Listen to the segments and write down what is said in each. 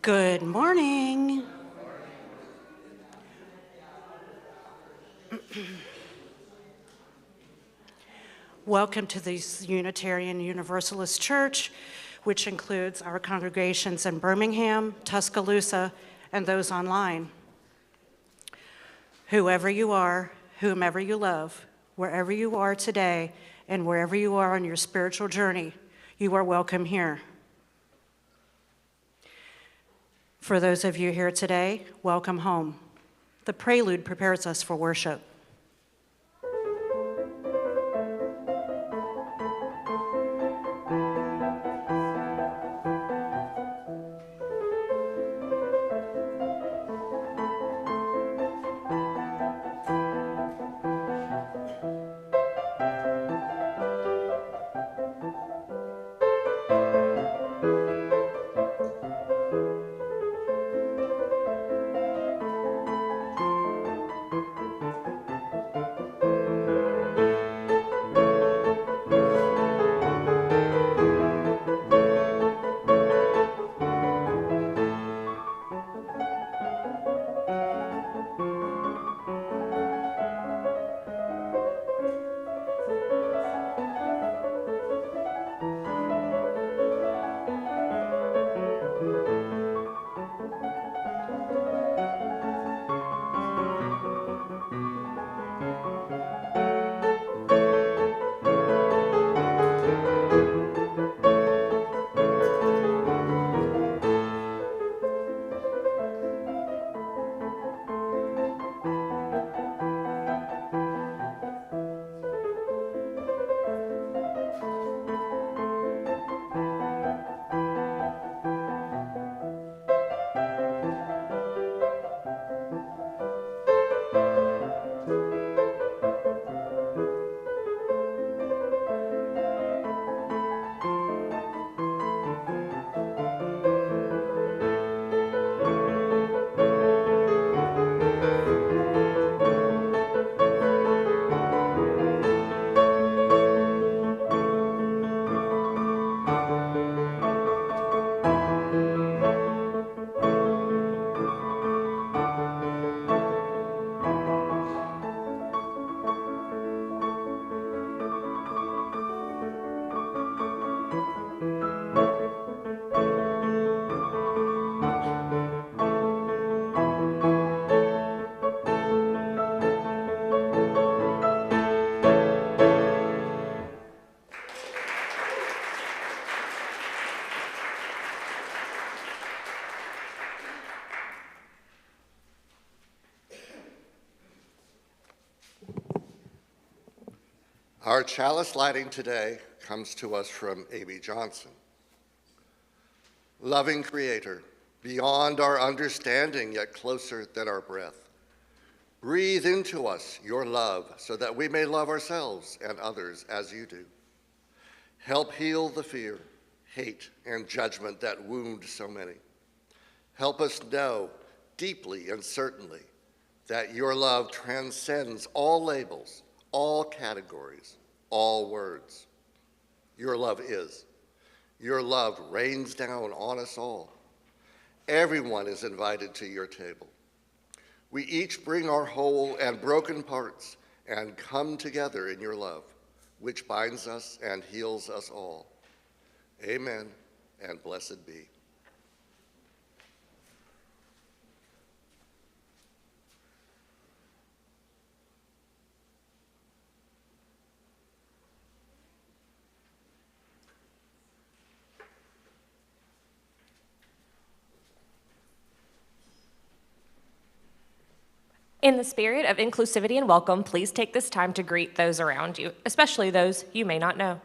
Good morning. Welcome to the Unitarian Universalist Church, which includes our congregations in Birmingham, Tuscaloosa, and those online. Whoever you are, whomever you love, wherever you are today, and wherever you are on your spiritual journey, you are welcome here. For those of you here today, welcome home. The prelude prepares us for worship. Our chalice lighting today comes to us from A.B. Johnson. Loving Creator, beyond our understanding yet closer than our breath, breathe into us your love so that we may love ourselves and others as you do. Help heal the fear, hate, and judgment that wound so many. Help us know deeply and certainly that your love transcends all labels, all categories, all words. Your love is. Your love rains down on us all. Everyone is invited to your table. We each bring our whole and broken parts and come together in your love, which binds us and heals us all. Amen, and blessed be. In the spirit of inclusivity and welcome, please take this time to greet those around you, especially those you may not know.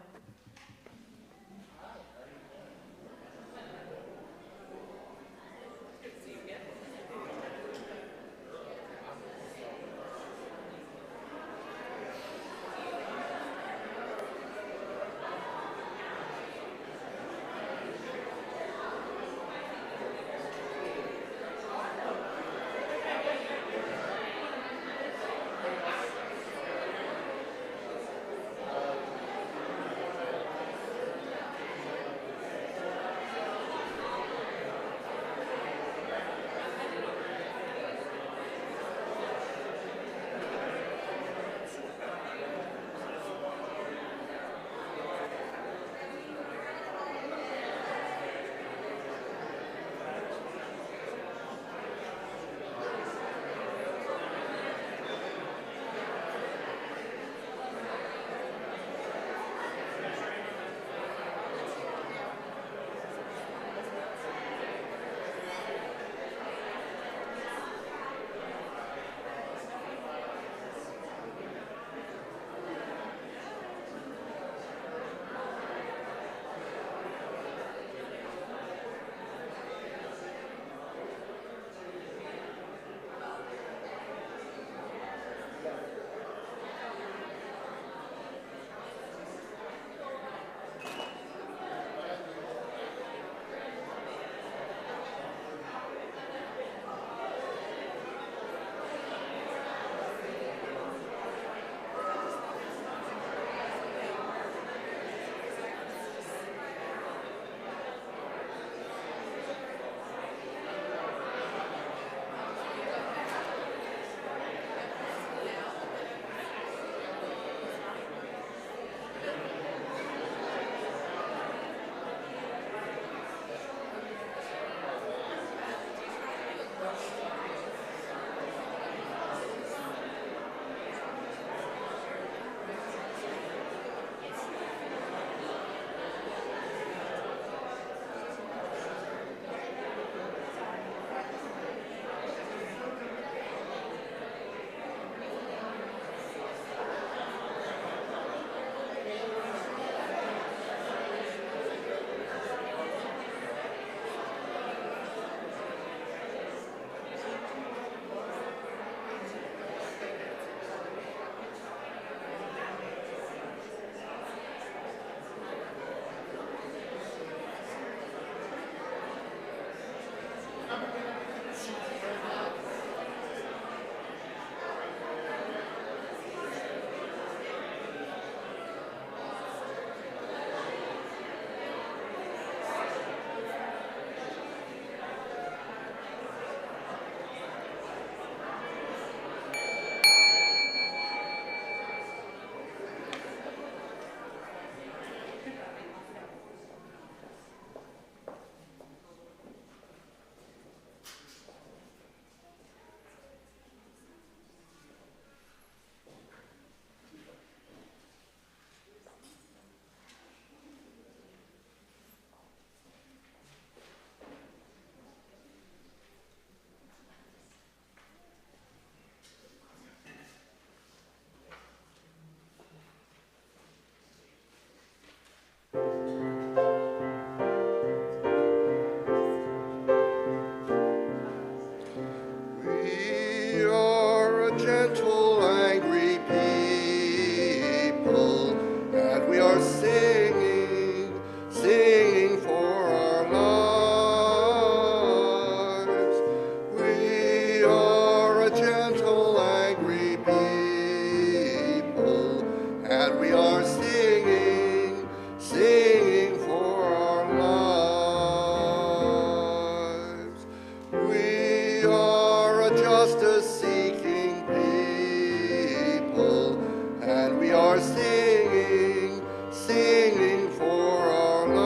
We are a gentle, angry people, and we are singing, singing for our lives. We are a gentle, angry people, and we are singing, singing for our lives. We are a justice-seeking people, and we are singing, singing for our lives.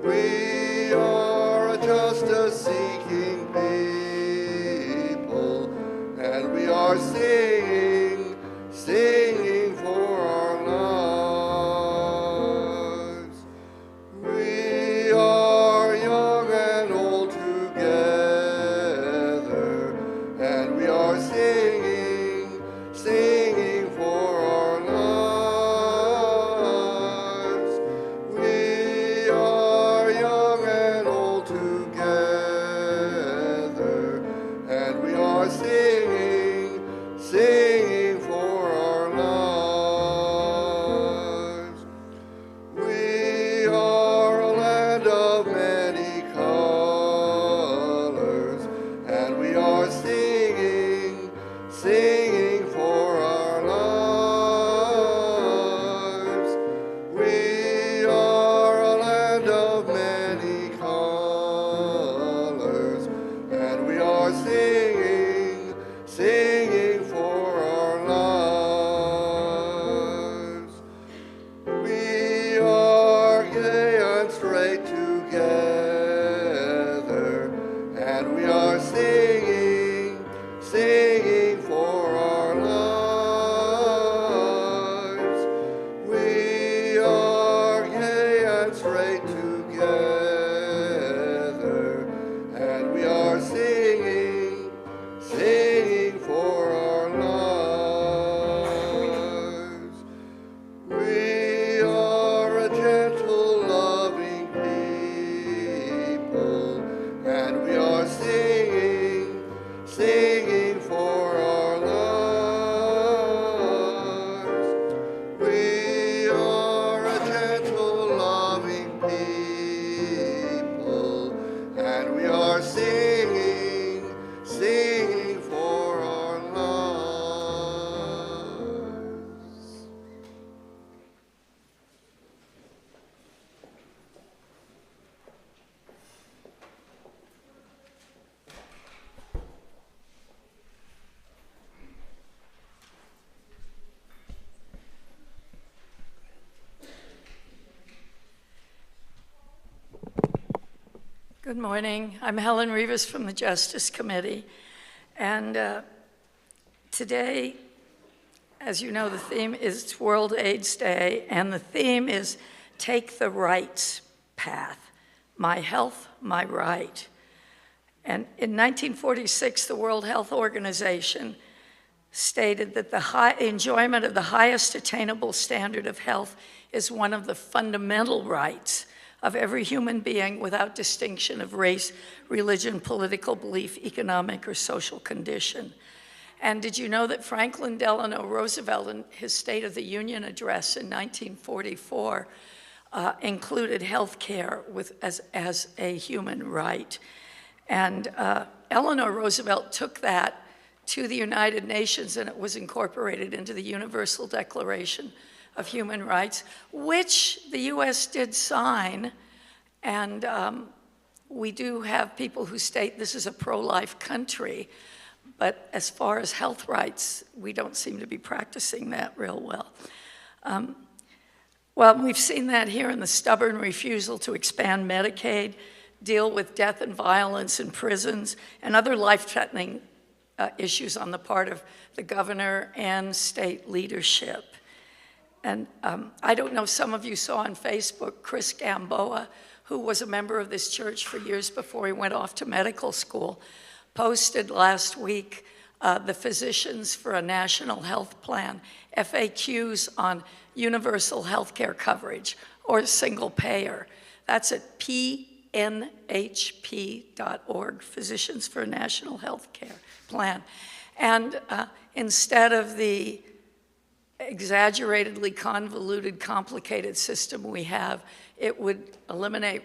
We are a justice-seeking people, and we are singing, singing for our lives. We are young and old together, and we are singing, singing for our lives. We are young and old together, and we are singing, singing for our lives. We are a land of many colors, and we are singing, singing for our lives. We are a land of many colors, and we are singing, singing for our lives. We are gay and straight together, and we are singing, singing for our lives. We are gay and straight together, and we are singing, singing for our lives. We are a gentle, loving people, and we are singing, singing for our lives. We are a gentle, loving people, and we are singing, singing for our lives. Good morning. I'm Helen Rivas from the Justice Committee. And today, as you know, the theme is World AIDS Day, and the theme is Take the Rights Path, My Health, My Right. And in 1946, the World Health Organization stated that the enjoyment of the highest attainable standard of health is one of the fundamental rights of every human being without distinction of race, religion, political belief, economic, or social condition. And did you know that Franklin Delano Roosevelt, in his State of the Union address in 1944, included health care as a human right. And Eleanor Roosevelt took that to the United Nations, and it was incorporated into the Universal Declaration of Human Rights, which the US did sign. And we do have people who state this is a pro-life country, but as far as health rights, we don't seem to be practicing that real well. Well, we've seen that here in the stubborn refusal to expand Medicaid, deal with death and violence in prisons, and other life-threatening issues on the part of the governor and state leadership. And I don't know, some of you saw on Facebook, Chris Gamboa, who was a member of this church for years before he went off to medical school, posted last week the Physicians for a National Health Plan, FAQs on universal health care coverage or single payer. That's at pnhp.org, Physicians for a National Health Care Plan. And instead of the exaggeratedly convoluted, complicated system we have, it would eliminate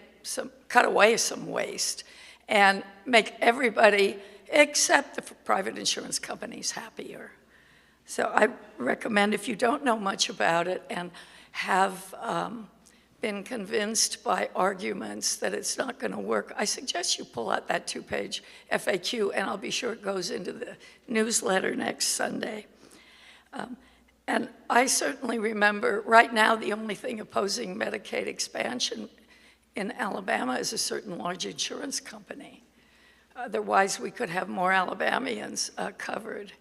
cut away some waste and make everybody except the private insurance companies happier. So I recommend, if you don't know much about it and have been convinced by arguments that it's not going to work, I suggest you pull out that 2-page FAQ, and I'll be sure it goes into the newsletter next Sunday. And I certainly remember, right now, the only thing opposing Medicaid expansion in Alabama is a certain large insurance company. Otherwise, we could have more Alabamians covered.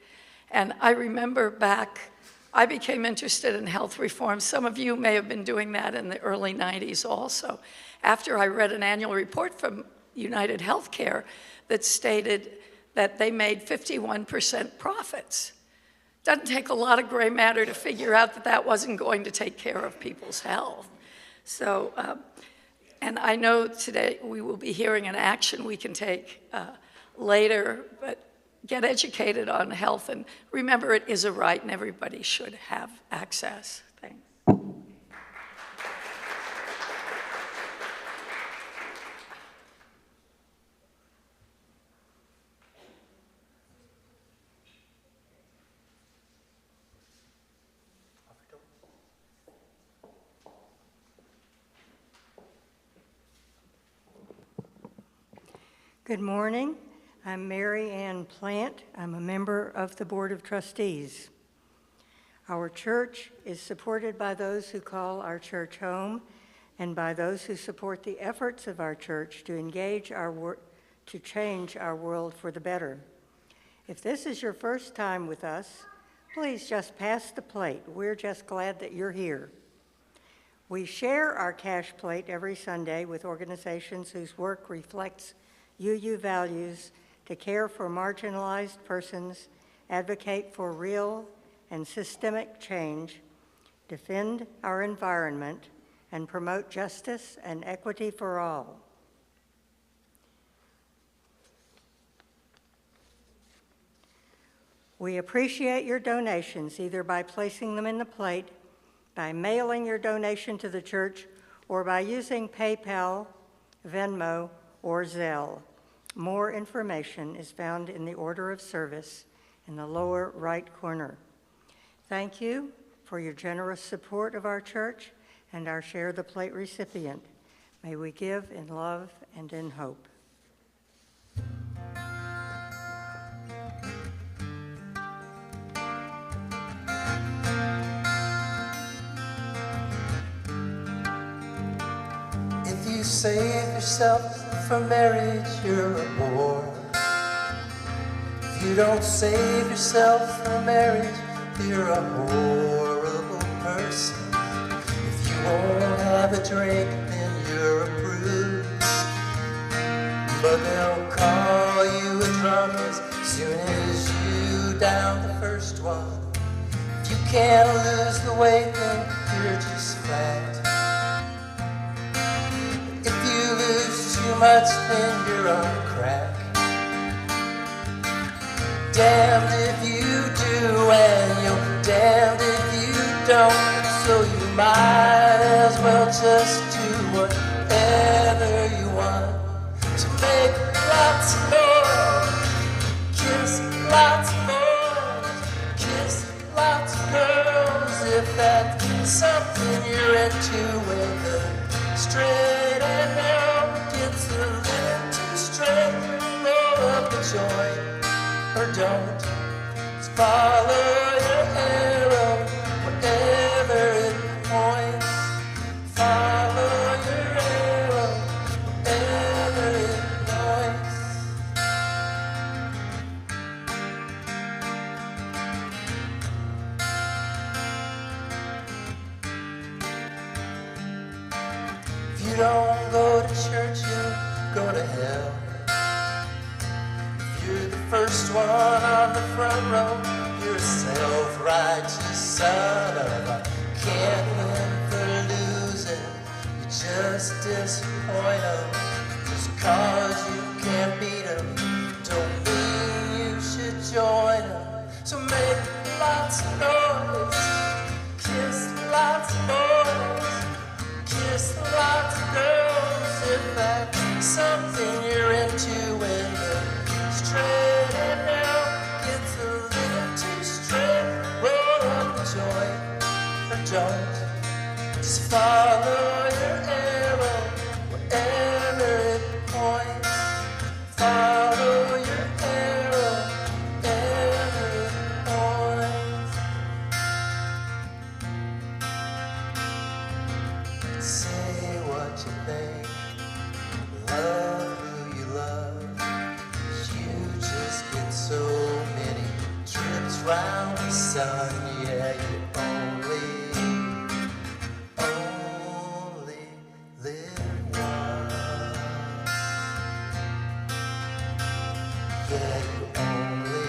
And I remember back, I became interested in health reform. Some of you may have been doing that in the early 90s also. After I read an annual report from United Healthcare that stated that they made 51% profits. Doesn't take a lot of gray matter to figure out that that wasn't going to take care of people's health. So, and I know today we will be hearing an action we can take later, but get educated on health, and remember it is a right and everybody should have access. Thanks. Good morning. I'm Mary Ann Plant. I'm a member of the Board of Trustees. Our church is supported by those who call our church home and by those who support the efforts of our church to engage to change our world for the better. If this is your first time with us, please just pass the plate. We're just glad that you're here. We share our cash plate every Sunday with organizations whose work reflects UU values to care for marginalized persons, advocate for real and systemic change, defend our environment, and promote justice and equity for all. We appreciate your donations, either by placing them in the plate, by mailing your donation to the church, or by using PayPal, VENMO, or Zelle. More information is found in the order of service in the lower right corner. Thank you for your generous support of our church and our Share the Plate recipient. May we give in love and in hope. If you save yourself for marriage, you're a bore. If you don't save yourself for marriage, you're a horrible person. If you won't have a drink, then you're a bruise. But they'll call you a drunk as soon as you down the first one. If you can't lose the weight, then you're just flat. Too much, then you're on crack. Damned if you do, and you're damned if you don't. So you might as well just do whatever you want. So make lots of noise, kiss lots of boys, kiss lots of girls, if that's something you're into. When the straight and narrow gets a little too straight, roll up the joint, or don't. Just follow your arrow wherever it points. Follow your arrow wherever it points. If you don't go to church, you'll go to hell. If you're the first one on the front row, you're a self-righteous son of a can't win for losing. You just disappoint 'em. Just 'cause you can't beat 'em don't mean you should join 'em. So make lots of noise, kiss lots of boys, kiss lots of girls, if that's something you're into. When the straight and narrow gets a little too straight, roll up the joint, or don't. Just follow your arrow wherever it points. Follow your arrow wherever it points. Say what you think, love who you love. You just get so many trips round the sun. Yeah, you only live once. Yeah, you only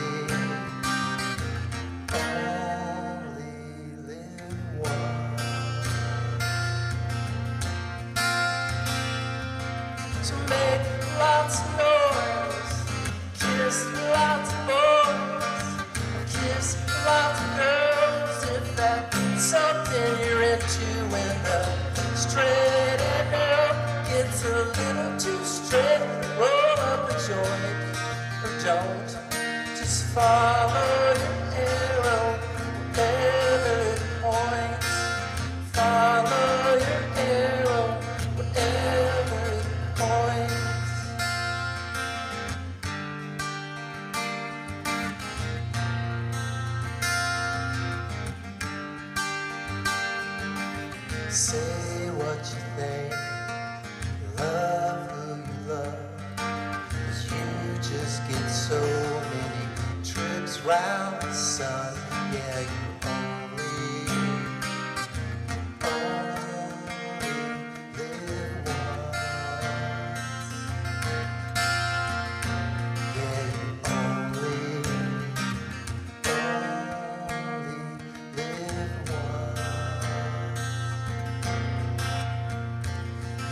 live once. So make lots of noise, kiss lots of boys, kiss lots of girls, if that's something you're into. When the straight and narrow gets a little too straight, roll up the joint, or don't. Just follow your arrow wherever it points. Follow your arrow wherever it points. Say what you think, love who you love. 'Cause you just get so many trips round the sun. Yeah, you only live once. Yeah, you only live once.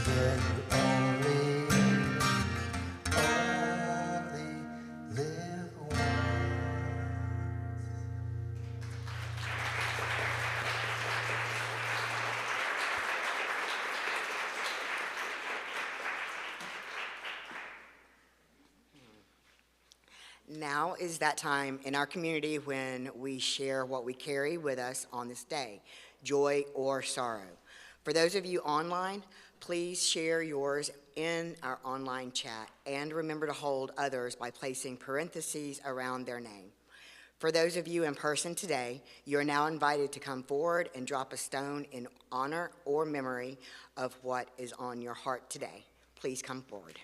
Yeah, you only live once. Now is that time in our community when we share what we carry with us on this day, joy or sorrow. For those of you online, please share yours in our online chat, and remember to hold others by placing parentheses around their name. For those of you in person today, you are now invited to come forward and drop a stone in honor or memory of what is on your heart today. Please come forward.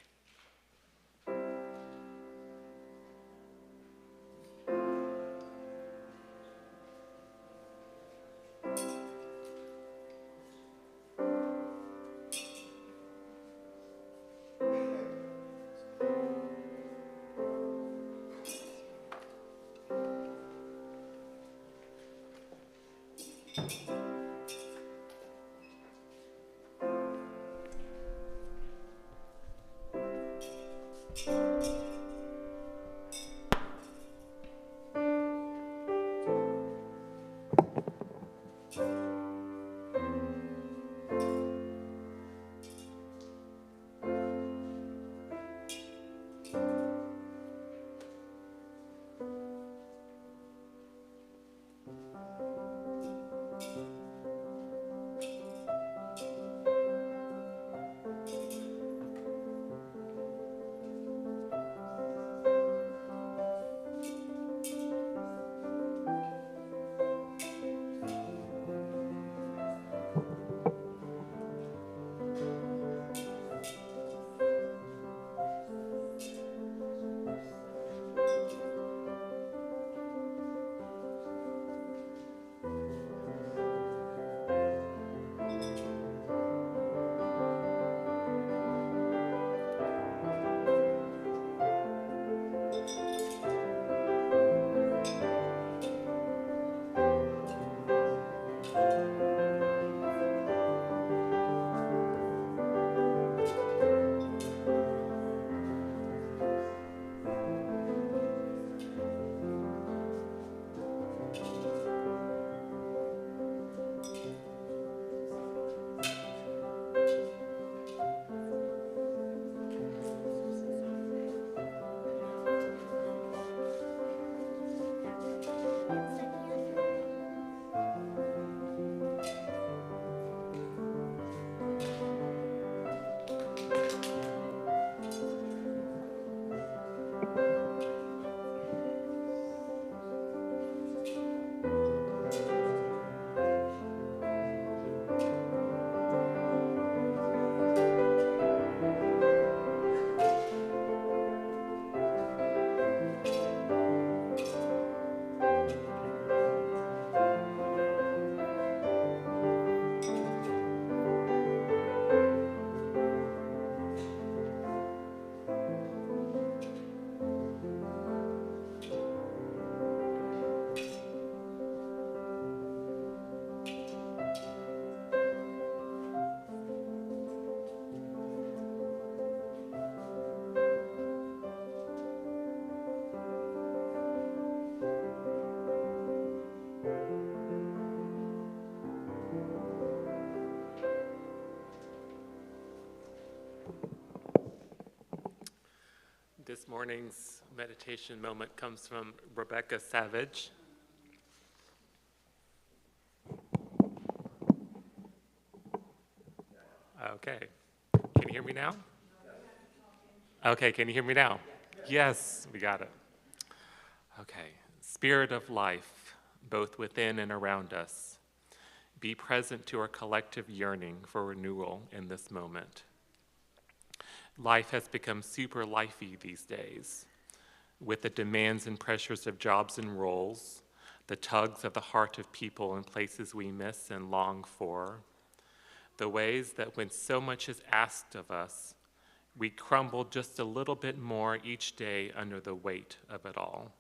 This morning's meditation moment comes from Rebecca Savage. Okay. Can you hear me now? Okay, can you hear me now? Yes, we got it. Okay. Spirit of life, both within and around us, be present to our collective yearning for renewal in this moment. Life has become super lifey these days, with the demands and pressures of jobs and roles, the tugs of the heart of people in places we miss and long for, the ways that when so much is asked of us, we crumble just a little bit more each day under the weight of it all.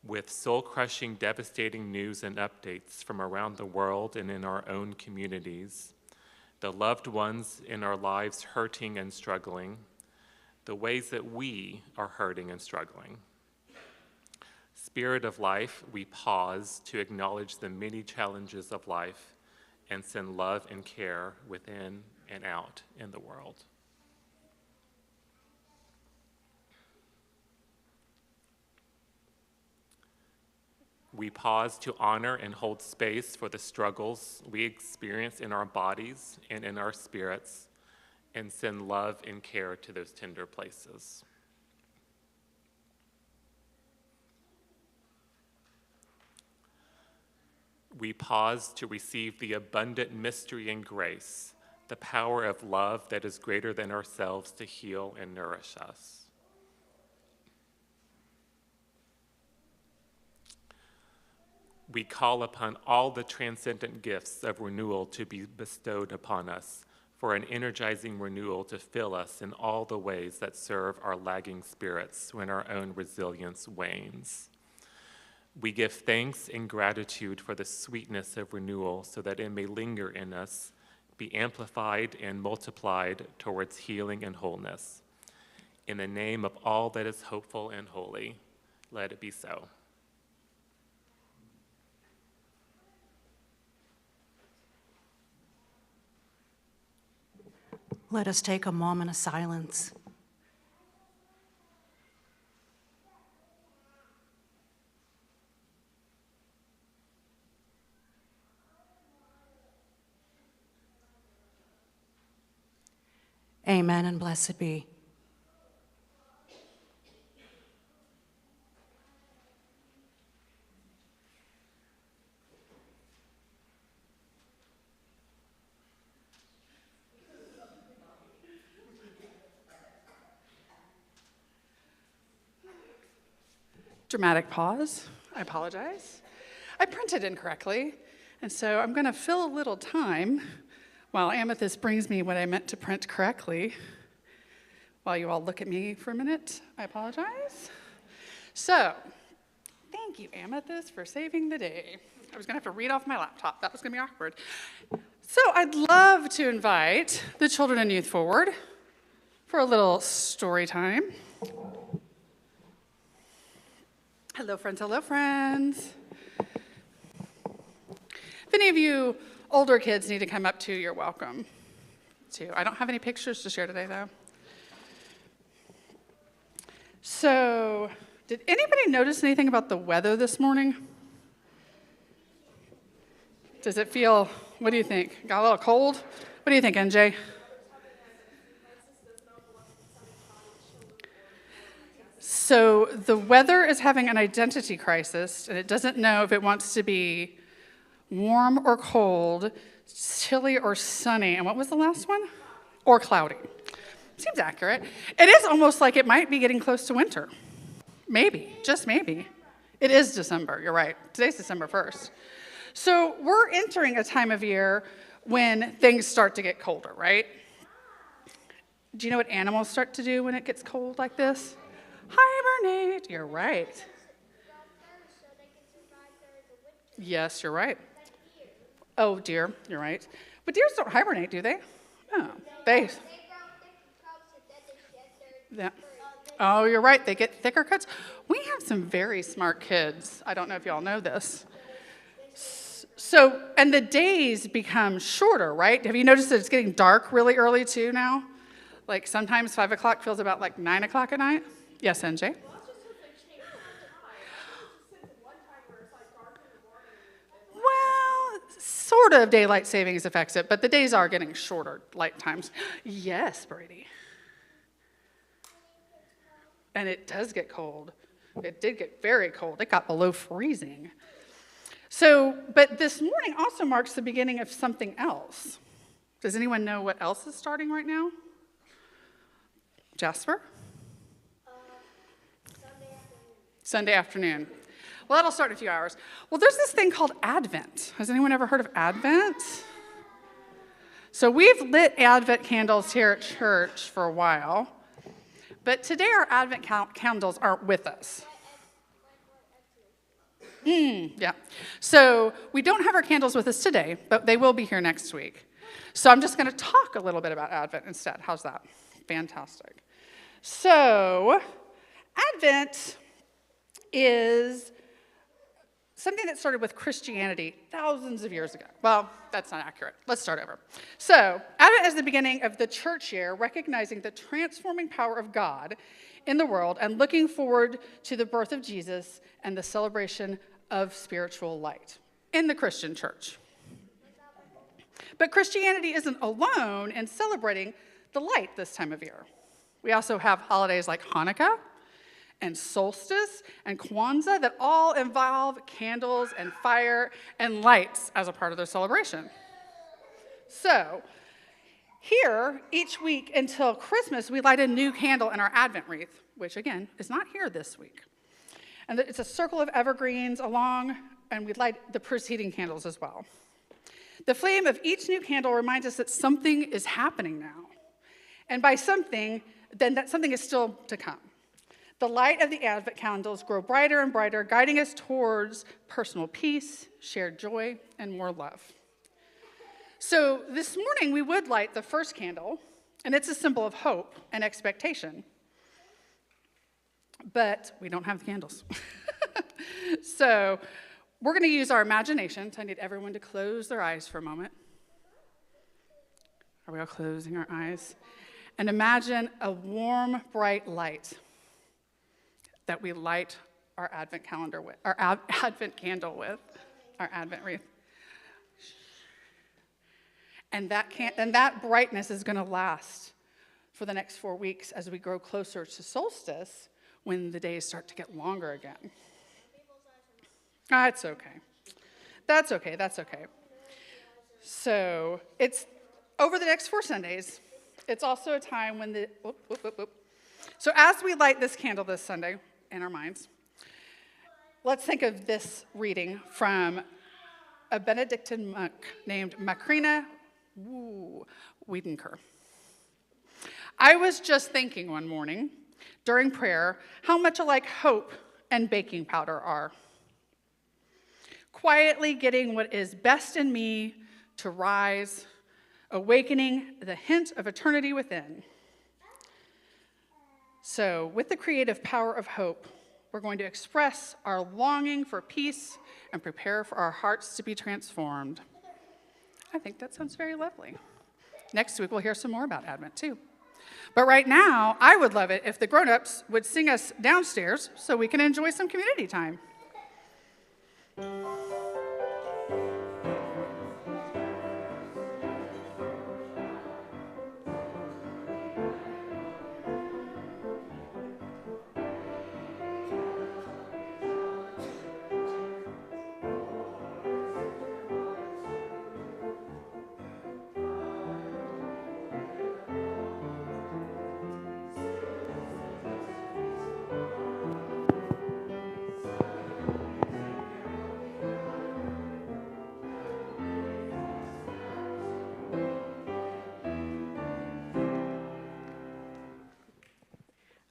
With soul-crushing, devastating news and updates from around the world and in our own communities, the loved ones in our lives hurting and struggling, the ways that we are hurting and struggling. Spirit of life, we pause to acknowledge the many challenges of life and send love and care within and out in the world. We pause to honor and hold space for the struggles we experience in our bodies and in our spirits, and send love and care to those tender places. We pause to receive the abundant mystery and grace, the power of love that is greater than ourselves to heal and nourish us. We call upon all the transcendent gifts of renewal to be bestowed upon us, for an energizing renewal to fill us in all the ways that serve our lagging spirits when our own resilience wanes. We give thanks and gratitude for the sweetness of renewal so that it may linger in us, be amplified and multiplied towards healing and wholeness. In the name of all that is hopeful and holy, let it be so. Let us take a moment of silence. Amen and blessed be. Dramatic pause. I apologize. I printed incorrectly, and so I'm going to fill a little time while Amethyst brings me what I meant to print correctly. While you all look at me for a minute, I apologize. So, thank you, Amethyst, for saving the day. I was going to have to read off my laptop. That was going to be awkward. So I'd love to invite the children and youth forward for a little story time. Hello, friends. Hello, friends. If any of you older kids need to come up too, you're welcome to. I don't have any pictures to share today, though. So, did anybody notice anything about the weather this morning? Does it feel, what do you think? Got a little cold? What do you think, NJ? So the weather is having an identity crisis, and it doesn't know if it wants to be warm or cold, chilly or sunny. And what was the last one? Or cloudy. Seems accurate. It is almost like it might be getting close to winter. Maybe, just maybe. It is December, you're right. Today's December 1st. So we're entering a time of year when things start to get colder, right? Do you know what animals start to do when it gets cold like this? Hibernate. You're right. Yes, you're right. Oh, deer, you're right. But deers don't hibernate, do they? No. They. Yeah. Oh, you're right. They get thicker coats. We have some very smart kids. I don't know if y'all know this. So, and the days become shorter, right? Have you noticed that it's getting dark really early too now? Like sometimes 5 o'clock feels about like 9 o'clock at night. Yes, NJ? Well, sort of daylight savings affects it, but the days are getting shorter, light times. Yes, Brady. And it does get cold. It did get very cold. It got below freezing. So, but this morning also marks the beginning of something else. Does anyone know what else is starting right now? Jasper? Sunday afternoon. Well, that'll start in a few hours. Well, there's this thing called Advent. Has anyone ever heard of Advent? So we've lit Advent candles here at church for a while, but today our Advent candles aren't with us. Yeah. So we don't have our candles with us today, but they will be here next week. So I'm just going to talk a little bit about Advent instead. How's that? Fantastic. So Advent is something that started with Christianity thousands of years ago. Well, that's not accurate. Let's start over. So Advent is the beginning of the church year, recognizing the transforming power of God in the world and looking forward to the birth of Jesus and the celebration of spiritual light in the Christian church. But Christianity isn't alone in celebrating the light this time of year. We also have holidays like Hanukkah and solstice and Kwanzaa that all involve candles and fire and lights as a part of their celebration. So here, each week until Christmas, we light a new candle in our Advent wreath, which again is not here this week. And it's a circle of evergreens along, and we light the preceding candles as well. The flame of each new candle reminds us that something is happening now. And by something, then that something is still to come. The light of the Advent candles grow brighter and brighter, guiding us towards personal peace, shared joy, and more love. So this morning, we would light the first candle, and it's a symbol of hope and expectation. But we don't have the candles. So we're going to use our imagination. So I need everyone to close their eyes for a moment. Are we all closing our eyes? And imagine a warm, bright light that we light our Advent calendar with, our Advent candle with, our Advent wreath. And that brightness is going to last for the next 4 weeks as we grow closer to solstice, when the days start to get longer again. That's okay. That's okay. That's okay. So it's over the next 4 Sundays. It's also a time when So as we light this candle this Sunday in our minds, let's think of this reading from a Benedictine monk named Macrina Wiedenker. I was just thinking one morning during prayer how much alike hope and baking powder are. Quietly getting what is best in me to rise, awakening the hint of eternity within. So, with the creative power of hope, we're going to express our longing for peace and prepare for our hearts to be transformed. I think that sounds very lovely. Next week, we'll hear some more about Advent, too. But right now, I would love it if the grown-ups would sing us downstairs so we can enjoy some community time.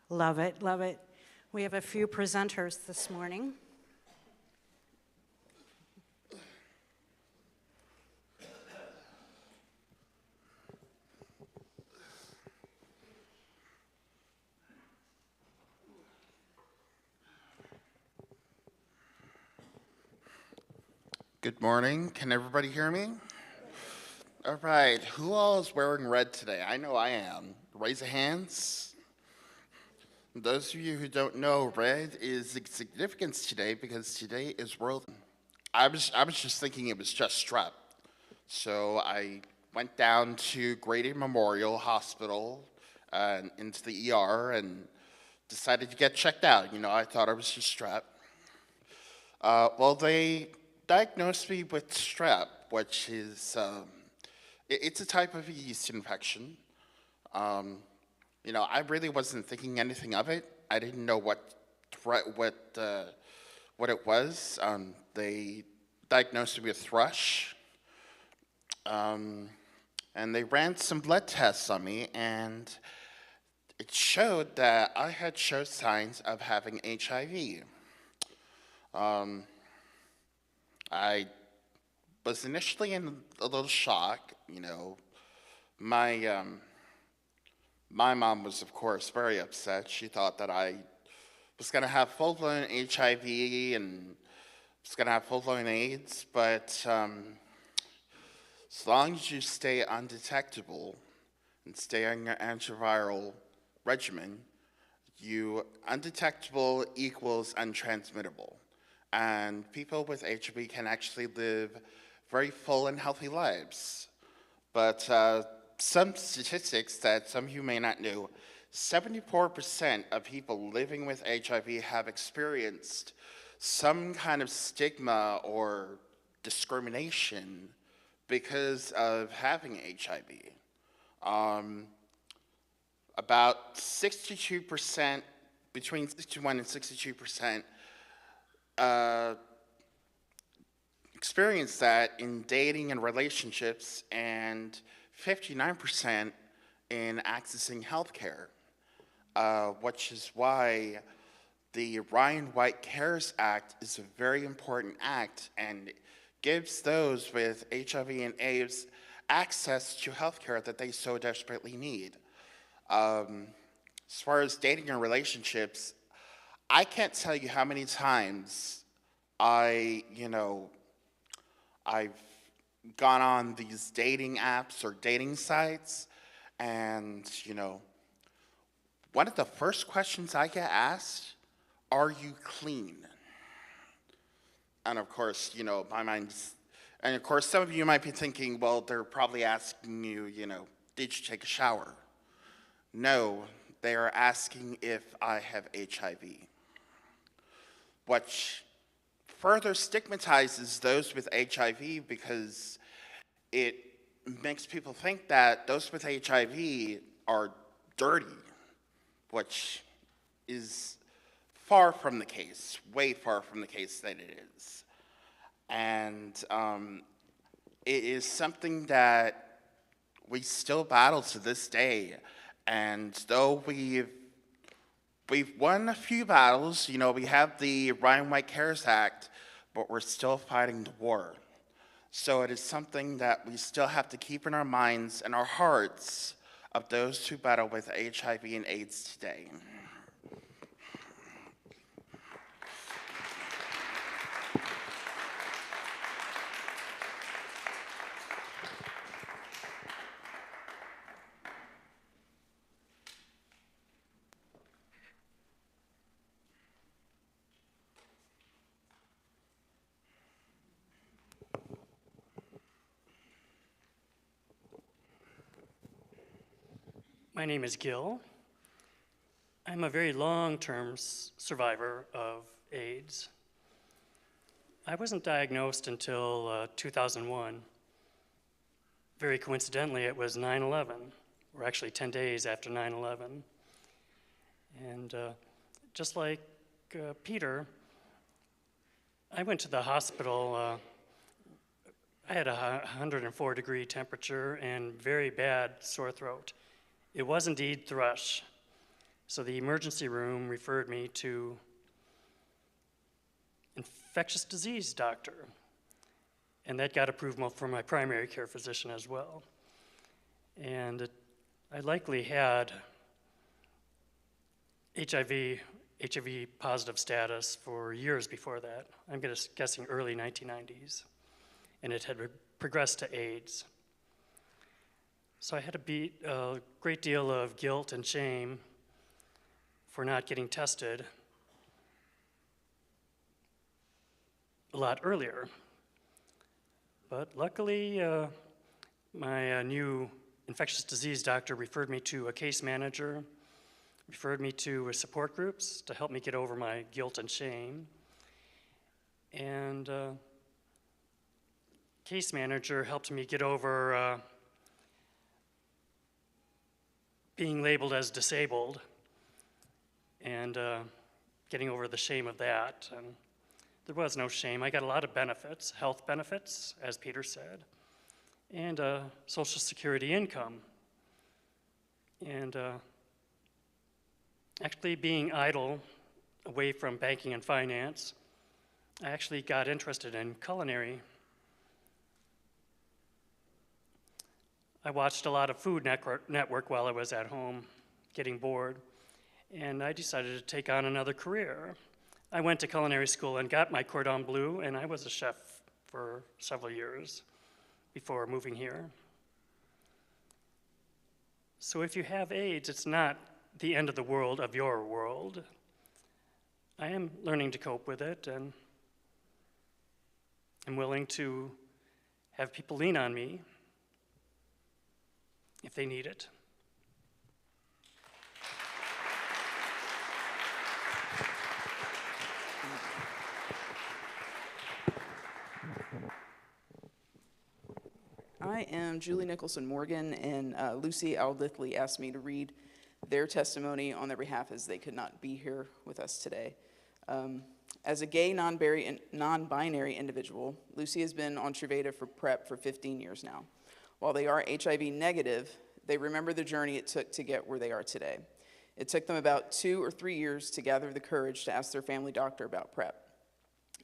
Love it, love it. We have a few presenters this morning. Good morning. Can everybody hear me? All right. Who all is wearing red today? I know I am. raise of hands. Those of you who don't know, red is significance today because today is World. I was just thinking it was just strep. So I went down to Grady Memorial Hospital and into the ER and decided to get checked out. You know, I thought I was just strep. Well, they diagnosed me with strep, which is it's a type of yeast infection. You know, I really wasn't thinking anything of it. I didn't know what it was. They diagnosed me with thrush, and they ran some blood tests on me, and it showed that I had shown signs of having HIV. I was initially in a little shock. You know, my mom was, of course, very upset. She thought that I was going to have full-blown HIV and was going to have full-blown AIDS, but as long as you stay undetectable and stay on your antiviral regimen, undetectable equals untransmittable. And people with HIV can actually live very full and healthy lives. But some statistics that some of you may not know, 74% of people living with HIV have experienced some kind of stigma or discrimination because of having HIV. About 62%, between 61 and 62%, experience that in dating and relationships, and 59% in accessing healthcare, which is why the Ryan White Cares Act is a very important act and gives those with HIV and AIDS access to healthcare that they so desperately need. As far as dating and relationships, I can't tell you how many times I've gone on these dating apps or dating sites, and, one of the first questions I get asked, are you clean? And of course, my mind's, and of course, some of you might be thinking, well, they're probably asking you, did you take a shower? No, they are asking if I have HIV, which further stigmatizes those with HIV because it makes people think that those with HIV are dirty, which is far from the case, way far from the case that it is. And it is something that we still battle to this day. And though we've won a few battles, we have the Ryan White Cares Act, but we're still fighting the war. So it is something that we still have to keep in our minds and our hearts of those who battle with HIV and AIDS today. My name is Gil. I'm a very long-term survivor of AIDS. I wasn't diagnosed until 2001. Very coincidentally, it was 9/11, or actually 10 days after 9/11. And just like Peter, I went to the hospital. I had a 104-degree temperature and very bad sore throat. It was indeed thrush. So the emergency room referred me to infectious disease doctor. And that got approval from my primary care physician as well. And I likely had HIV positive status for years before that. I'm guessing early 1990s. And it had progressed to AIDS. So I had to beat a great deal of guilt and shame for not getting tested a lot earlier. But luckily, my new infectious disease doctor referred me to a case manager, referred me to support groups to help me get over my guilt and shame. And case manager helped me get over being labeled as disabled and getting over the shame of that. And there was no shame. I got a lot of benefits, health benefits, as Peter said, and Social Security income. And actually being idle away from banking and finance, I actually got interested in culinary. I watched a lot of Food Network while I was at home, getting bored, and I decided to take on another career. I went to culinary school and got my cordon bleu, and I was a chef for several years before moving here. So if you have AIDS, it's not the end of the world of your world. I am learning to cope with it, and I'm willing to have people lean on me if they need it. I am Julie Nicholson Morgan, and Lucy Aldithley asked me to read their testimony on their behalf as they could not be here with us today. As a gay, non-binary individual, Lucy has been on Truvada for PrEP for 15 years now. While they are HIV negative, they remember the journey it took to get where they are today. It took them about 2 or 3 years to gather the courage to ask their family doctor about PrEP.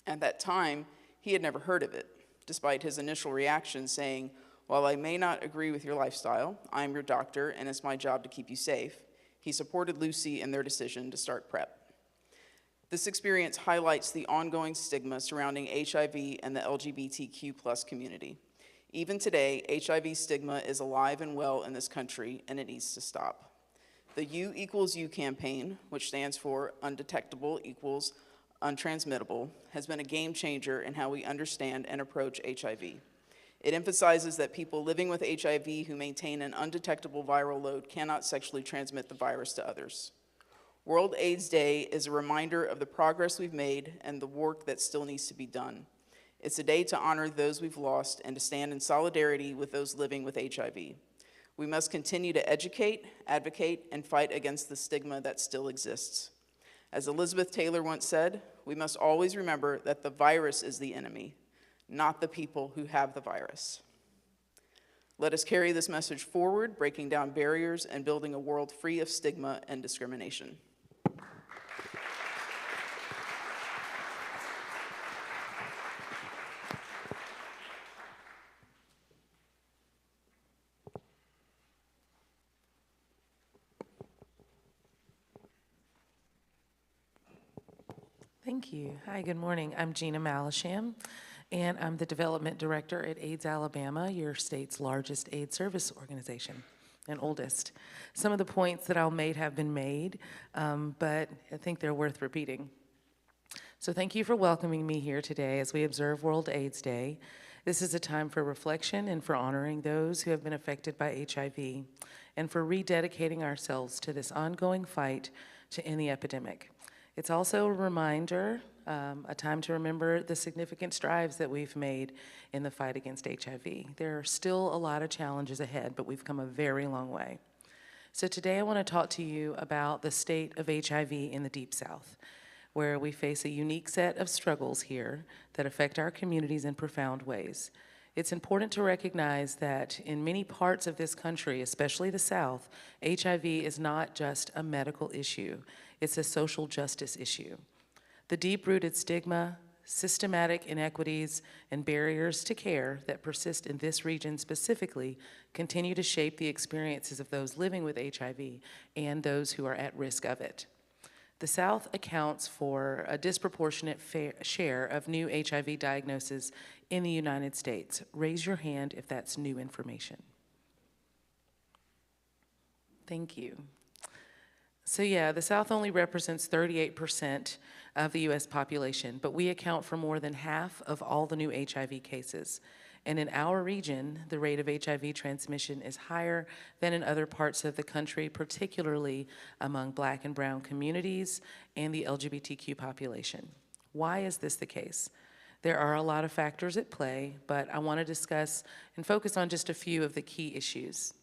At that time, he had never heard of it, despite his initial reaction saying, "While I may not agree with your lifestyle, I am your doctor and it's my job to keep you safe." He supported Lucy in their decision to start PrEP. This experience highlights the ongoing stigma surrounding HIV and the LGBTQ+ community. Even today, HIV stigma is alive and well in this country, and it needs to stop. The U equals U campaign, which stands for Undetectable equals Untransmittable, has been a game changer in how we understand and approach HIV. It emphasizes that people living with HIV who maintain an undetectable viral load cannot sexually transmit the virus to others. World AIDS Day is a reminder of the progress we've made and the work that still needs to be done. It's a day to honor those we've lost and to stand in solidarity with those living with HIV. We must continue to educate, advocate, and fight against the stigma that still exists. As Elizabeth Taylor once said, we must always remember that the virus is the enemy, not the people who have the virus. Let us carry this message forward, breaking down barriers and building a world free of stigma and discrimination. Thank you. Hi, good morning. I'm Gina Malisham, and I'm the Development Director at AIDS Alabama, your state's largest AIDS service organization and oldest. Some of the points that I'll make have been made, but I think they're worth repeating. So thank you for welcoming me here today as we observe World AIDS Day. This is a time for reflection and for honoring those who have been affected by HIV, and for rededicating ourselves to this ongoing fight to end the epidemic. It's also a reminder, a time to remember the significant strides that we've made in the fight against HIV. There are still a lot of challenges ahead, but we've come a very long way. So today I want to talk to you about the state of HIV in the Deep South, where we face a unique set of struggles here that affect our communities in profound ways. It's important to recognize that in many parts of this country, especially the South, HIV is not just a medical issue. It's a social justice issue. The deep-rooted stigma, systematic inequities, and barriers to care that persist in this region specifically continue to shape the experiences of those living with HIV and those who are at risk of it. The South accounts for a disproportionate share of new HIV diagnoses in the United States. Raise your hand if that's new information. Thank you. So yeah, the South only represents 38% of the U.S. population, but we account for more than half of all the new HIV cases. And in our region, the rate of HIV transmission is higher than in other parts of the country, particularly among Black and brown communities and the LGBTQ population. Why is this the case? There are a lot of factors at play, but I want to discuss and focus on just a few of the key issues.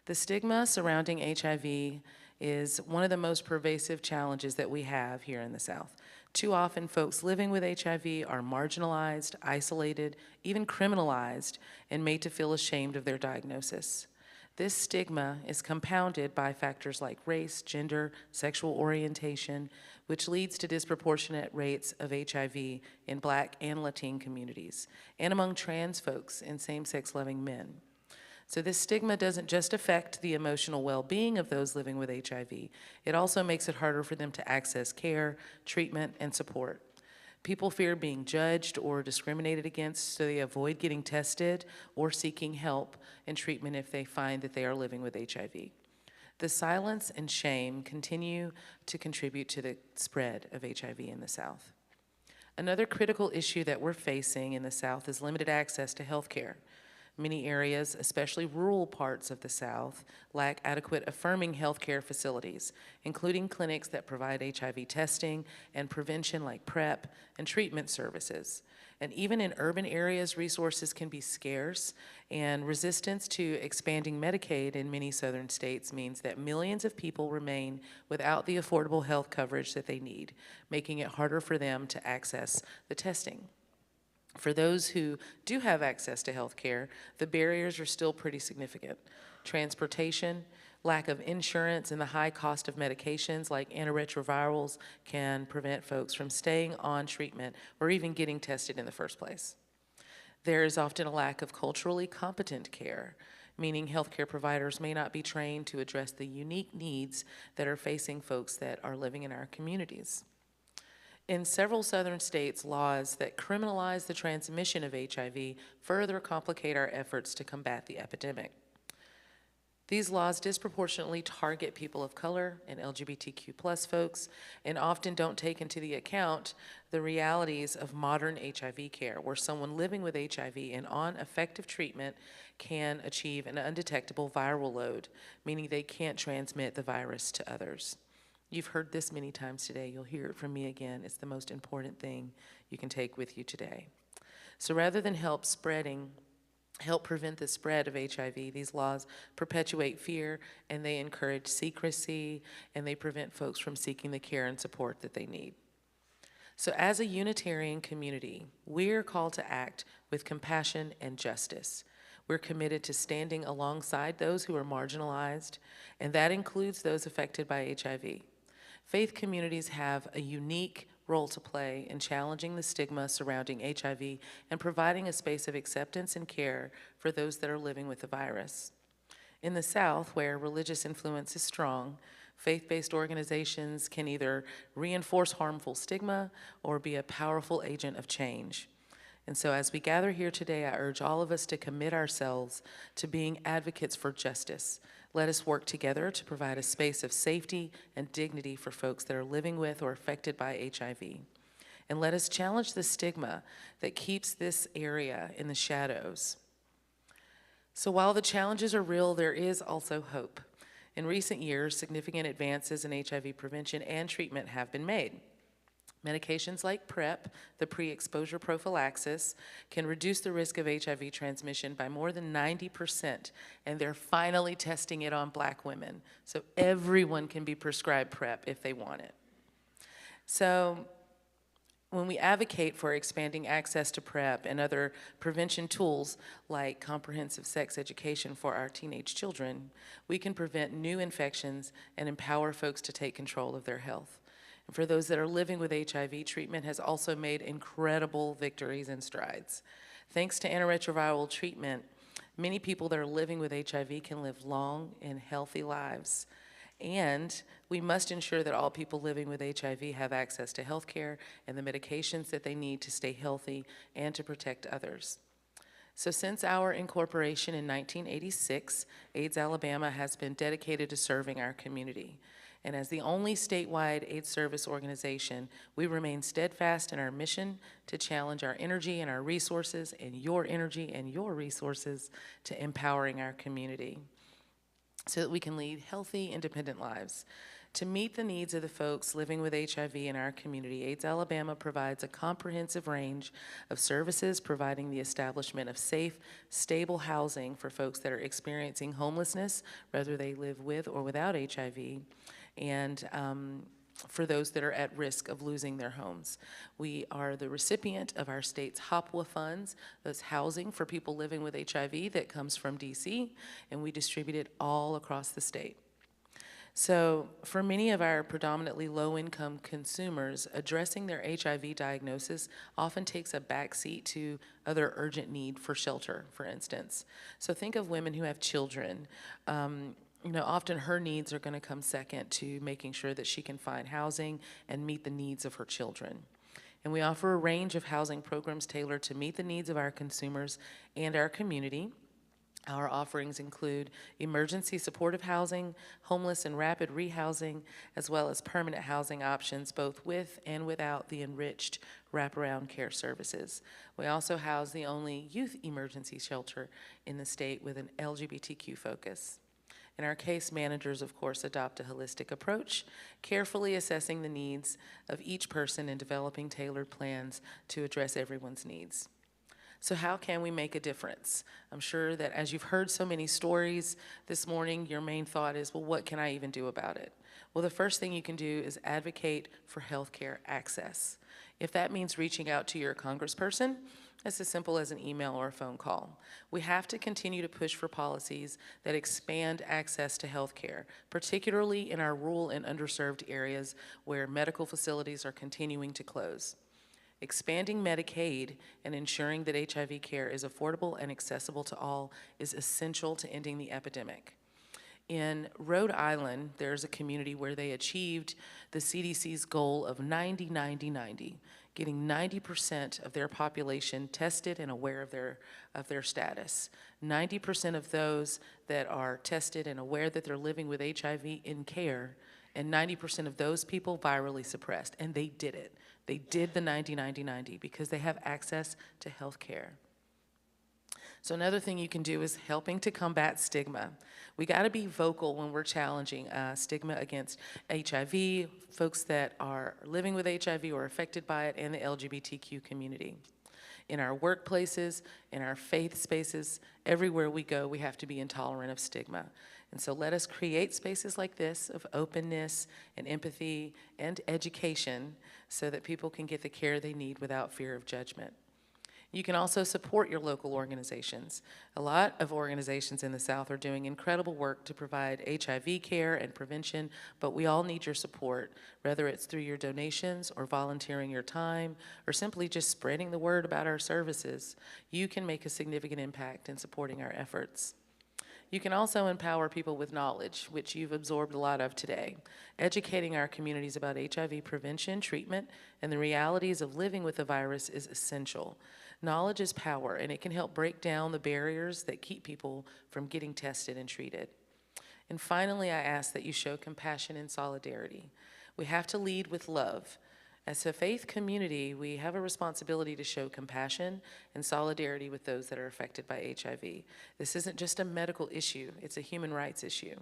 The stigma surrounding HIV is one of the most pervasive challenges that we have here in the South. Too often, folks living with HIV are marginalized, isolated, even criminalized, and made to feel ashamed of their diagnosis. This stigma is compounded by factors like race, gender, sexual orientation, which leads to disproportionate rates of HIV in Black and Latin communities, and among trans folks and same-sex loving men. So this stigma doesn't just affect the emotional well-being of those living with HIV, it also makes it harder for them to access care, treatment, and support. People fear being judged or discriminated against, so they avoid getting tested or seeking help and treatment if they find that they are living with HIV. The silence and shame continue to contribute to the spread of HIV in the South. Another critical issue that we're facing in the South is limited access to health care. Many areas, especially rural parts of the South, lack adequate affirming healthcare facilities, including clinics that provide HIV testing and prevention like PrEP and treatment services. And even in urban areas, resources can be scarce, and resistance to expanding Medicaid in many southern states means that millions of people remain without the affordable health coverage that they need, making it harder for them to access the testing. For those who do have access to health care, the barriers are still pretty significant. Transportation, lack of insurance, and the high cost of medications like antiretrovirals can prevent folks from staying on treatment or even getting tested in the first place. There is often a lack of culturally competent care, meaning healthcare providers may not be trained to address the unique needs that are facing folks that are living in our communities. In several southern states, laws that criminalize the transmission of HIV further complicate our efforts to combat the epidemic. These laws disproportionately target people of color and LGBTQ+ folks and often don't take into the account the realities of modern HIV care, where someone living with HIV and on effective treatment can achieve an undetectable viral load, meaning they can't transmit the virus to others. You've heard this many times today. You'll hear it from me again. It's the most important thing you can take with you today. So rather than help prevent the spread of HIV, these laws perpetuate fear, and they encourage secrecy, and they prevent folks from seeking the care and support that they need. So as a Unitarian community, we're called to act with compassion and justice. We're committed to standing alongside those who are marginalized, and that includes those affected by HIV. Faith communities have a unique role to play in challenging the stigma surrounding HIV and providing a space of acceptance and care for those that are living with the virus. In the South, where religious influence is strong, faith-based organizations can either reinforce harmful stigma or be a powerful agent of change. And so as we gather here today, I urge all of us to commit ourselves to being advocates for justice. Let us work together to provide a space of safety and dignity for folks that are living with or affected by HIV. And let us challenge the stigma that keeps this area in the shadows. So while the challenges are real, there is also hope. In recent years, significant advances in HIV prevention and treatment have been made. Medications like PrEP, the pre-exposure prophylaxis, can reduce the risk of HIV transmission by more than 90%, and they're finally testing it on Black women. So everyone can be prescribed PrEP if they want it. So when we advocate for expanding access to PrEP and other prevention tools like comprehensive sex education for our teenage children, we can prevent new infections and empower folks to take control of their health. And for those that are living with HIV, treatment has also made incredible victories and strides. Thanks to antiretroviral treatment, many people that are living with HIV can live long and healthy lives. And we must ensure that all people living with HIV have access to health care and the medications that they need to stay healthy and to protect others. So since our incorporation in 1986, AIDS Alabama has been dedicated to serving our community. And as the only statewide AIDS service organization, we remain steadfast in our mission to challenge our energy and our resources and your energy and your resources to empowering our community so that we can lead healthy, independent lives. To meet the needs of the folks living with HIV in our community, AIDS Alabama provides a comprehensive range of services, providing the establishment of safe, stable housing for folks that are experiencing homelessness, whether they live with or without HIV, and for those that are at risk of losing their homes. We are the recipient of our state's HOPWA funds, that's housing for people living with HIV that comes from DC, and we distribute it all across the state. So for many of our predominantly low-income consumers, addressing their HIV diagnosis often takes a backseat to other urgent need for shelter, for instance. So think of women who have children. Often her needs are going to come second to making sure that she can find housing and meet the needs of her children. And we offer a range of housing programs tailored to meet the needs of our consumers and our community. Our offerings include emergency supportive housing, homeless and rapid rehousing, as well as permanent housing options, both with and without the enriched wraparound care services. We also house the only youth emergency shelter in the state with an LGBTQ focus. And our case managers, of course, adopt a holistic approach, carefully assessing the needs of each person and developing tailored plans to address everyone's needs. So how can we make a difference? I'm sure that as you've heard so many stories this morning, your main thought is, well, what can I even do about it? Well, the first thing you can do is advocate for healthcare access. If that means reaching out to your congressperson, it's as simple as an email or a phone call. We have to continue to push for policies that expand access to healthcare, particularly in our rural and underserved areas where medical facilities are continuing to close. Expanding Medicaid and ensuring that HIV care is affordable and accessible to all is essential to ending the epidemic. In Rhode Island, there's a community where they achieved the CDC's goal of 90-90-90, getting 90% of their population tested and aware of their status. 90% of those that are tested and aware that they're living with HIV in care, and 90% of those people virally suppressed, and they did it. They did the 90-90-90 because they have access to health care. So another thing you can do is helping to combat stigma. We gotta be vocal when we're challenging stigma against HIV, folks that are living with HIV or affected by it, and the LGBTQ community. In our workplaces, in our faith spaces, everywhere we go, we have to be intolerant of stigma. And so let us create spaces like this of openness and empathy and education so that people can get the care they need without fear of judgment. You can also support your local organizations. A lot of organizations in the South are doing incredible work to provide HIV care and prevention, but we all need your support, whether it's through your donations or volunteering your time or simply just spreading the word about our services. You can make a significant impact in supporting our efforts. You can also empower people with knowledge, which you've absorbed a lot of today. Educating our communities about HIV prevention, treatment, and the realities of living with the virus is essential. Knowledge is power, and it can help break down the barriers that keep people from getting tested and treated. And finally, I ask that you show compassion and solidarity. We have to lead with love. As a faith community, we have a responsibility to show compassion and solidarity with those that are affected by HIV. This isn't just a medical issue, it's a human rights issue.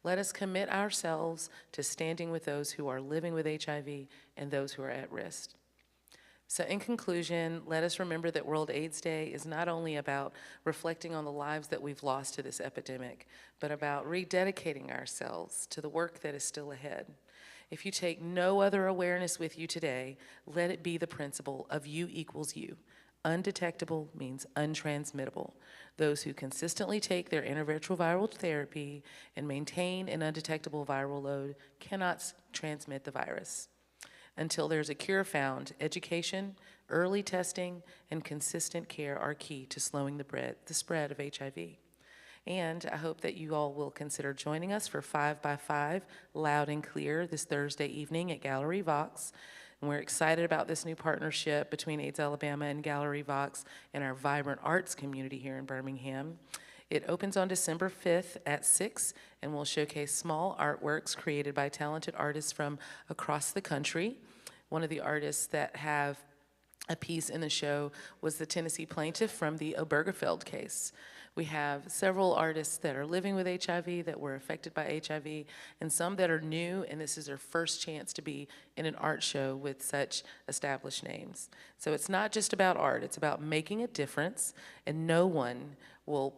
Let us commit ourselves to standing with those who are living with HIV and those who are at risk. So in conclusion, let us remember that World AIDS Day is not only about reflecting on the lives that we've lost to this epidemic, but about rededicating ourselves to the work that is still ahead. If you take no other awareness with you today, let it be the principle of U equals U. Undetectable means untransmittable. Those who consistently take their antiretroviral therapy and maintain an undetectable viral load cannot transmit the virus. Until there's a cure found, education, early testing, and consistent care are key to slowing the spread of HIV. And I hope that you all will consider joining us for 5 by 5 Loud and Clear this Thursday evening at Gallery Vox. And we're excited about this new partnership between AIDS Alabama and Gallery Vox and our vibrant arts community here in Birmingham. It opens on December 5th at 6 and will showcase small artworks created by talented artists from across the country. One of the artists that have a piece in the show was the Tennessee plaintiff from the Obergefell case. We have several artists that are living with HIV, that were affected by HIV, and some that are new, and this is their first chance to be in an art show with such established names. So it's not just about art, it's about making a difference, and no one will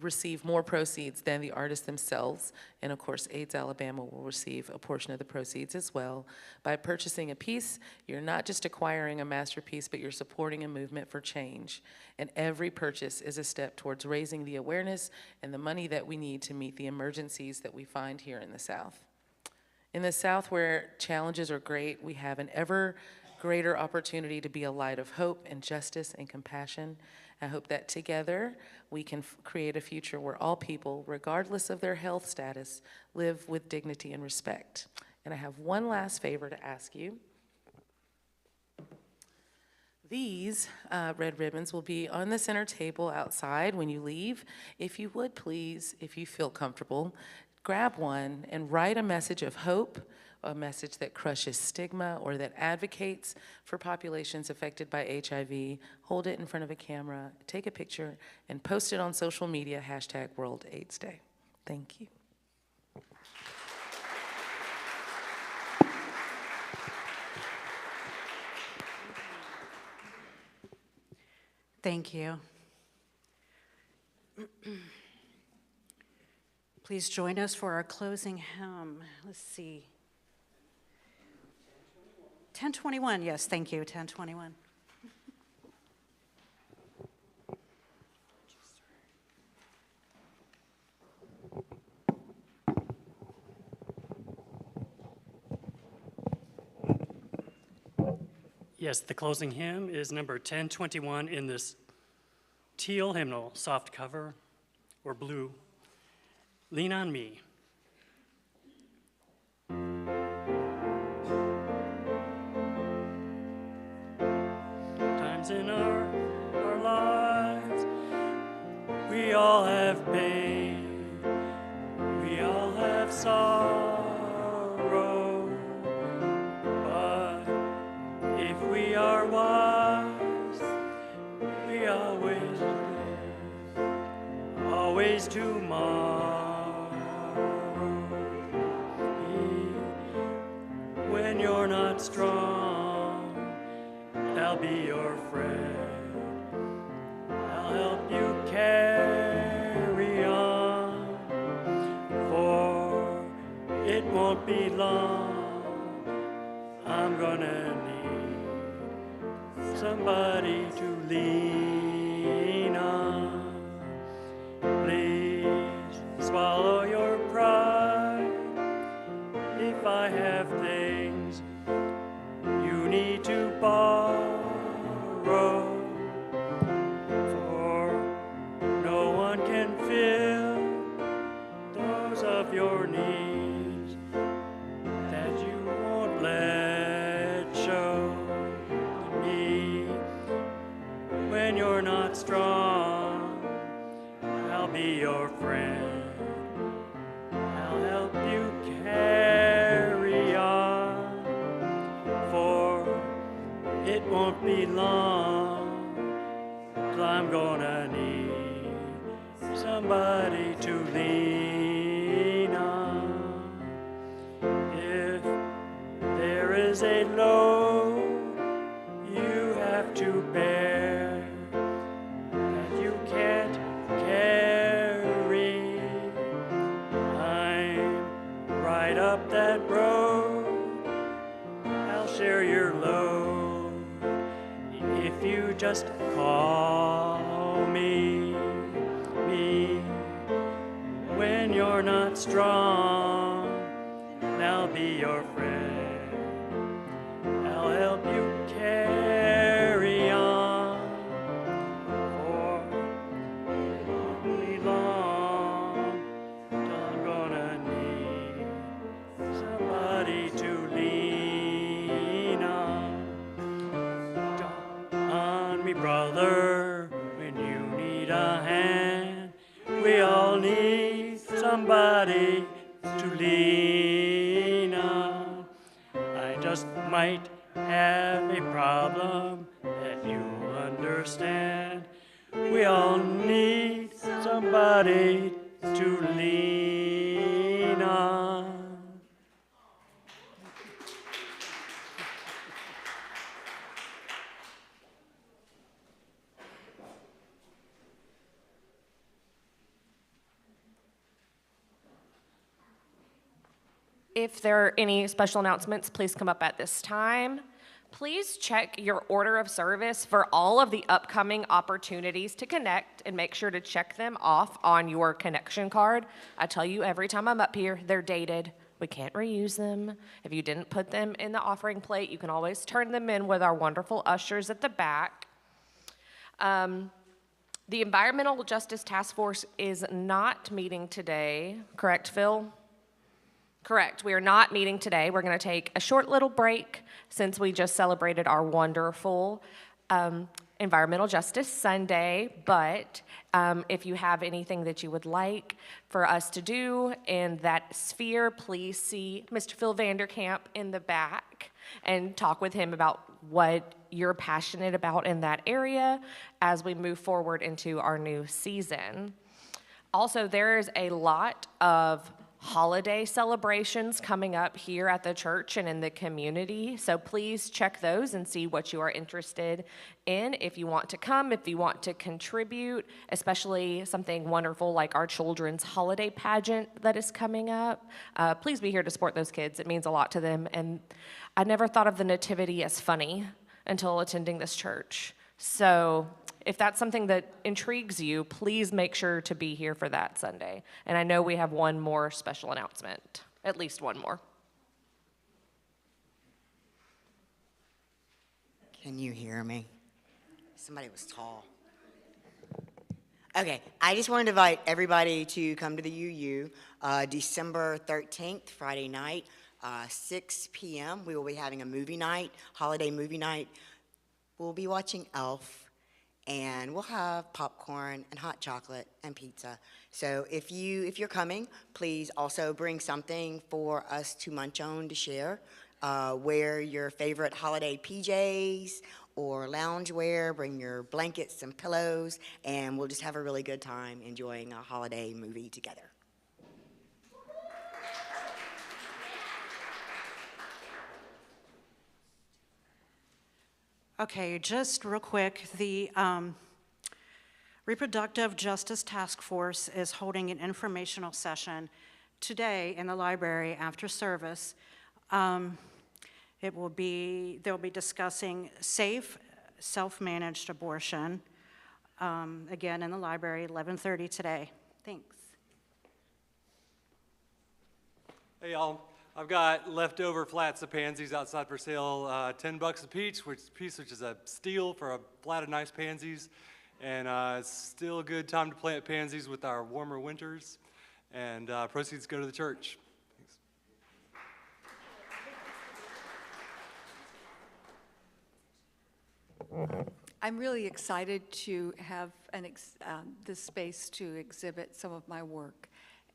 receive more proceeds than the artists themselves. And of course, AIDS Alabama will receive a portion of the proceeds as well. By purchasing a piece, you're not just acquiring a masterpiece, but you're supporting a movement for change. And every purchase is a step towards raising the awareness and the money that we need to meet the emergencies that we find here in the South. In the South, where challenges are great, we have an ever greater opportunity to be a light of hope and justice and compassion. I hope that together we can create a future where all people, regardless of their health status, live with dignity and respect. And I have one last favor to ask you. These red ribbons will be on the center table outside when you leave. If you would please, if you feel comfortable, grab one and write a message of hope, a message that crushes stigma or that advocates for populations affected by HIV. Hold it in front of a camera, take a picture, and post it on social media, #WorldAIDSDay. Thank you. Thank you. Please join us for our closing hymn. Let's see. 1021, yes, thank you, 1021. Yes, the closing hymn is number 1021 in this teal hymnal, soft cover, or blue. Lean on Me. Times in our lives, we all have pain, we all have sorrow, but if we are wise, we always tomorrow. When you're not strong, I'll be your friend. I'll help you carry on, for it won't be long. I'm gonna need somebody to lean on. Please swallow your pride. If I have things you need to borrow, for no one can fill those of your needs that you won't let show me. When you're not strong, I'll be your friend. I'll help you carry on, for it won't be long till I'm gonna need somebody to lean on. If there is a load you have to bear that you can't carry, I'm right up that road. I'll share your load if you just call me. When you're not strong, I'll be your friend. I'll help you carry on, for it won't be long till I'm gonna need somebody to lean on. just might have a problem that you understand. We all need somebody to lean on. If there are any special announcements, please come up at this time. Please check your order of service for all of the upcoming opportunities to connect and make sure to check them off on your connection card. I tell you every time I'm up here, they're dated. We can't reuse them. If you didn't put them in the offering plate, you can always turn them in with our wonderful ushers at the back. The Environmental Justice Task Force is not meeting today, correct, Phil? Correct. We are not meeting today. We're going to take a short little break since we just celebrated our wonderful Environmental Justice Sunday. But if you have anything that you would like for us to do in that sphere, please see Mr. Phil Vanderkamp in the back and talk with him about what you're passionate about in that area as we move forward into our new season. Also, there's a lot of holiday celebrations coming up here at the church and in the community. So please check those and see what you are interested in. If you want to come, if you want to contribute, especially something wonderful like our children's holiday pageant that is coming up, please be here to support those kids. It means a lot to them. And I never thought of the nativity as funny until attending this church. So if that's something that intrigues you, please make sure to be here for that Sunday. And I know we have one more special announcement, at least one more. Can you hear me? Somebody was tall. Okay, I just wanted to invite everybody to come to the UU December 13th, Friday night, 6 p.m. We will be having a movie night, holiday movie night. We'll be watching Elf. And we'll have popcorn and hot chocolate and pizza. So if you're coming, please also bring something for us to munch on, to share. Wear your favorite holiday PJs or loungewear. Bring your blankets and pillows, and we'll just have a really good time enjoying a holiday movie together. Okay, just real quick, the Reproductive Justice Task Force is holding an informational session today in the library after service. They'll be discussing safe, self-managed abortion, again in the library, 11:30 today. Thanks. Hey y'all. I've got leftover flats of pansies outside for sale, $10 a piece, which is a steal for a flat of nice pansies. And it's still a good time to plant pansies with our warmer winters. And proceeds go to the church. Thanks. I'm really excited to have this space to exhibit some of my work.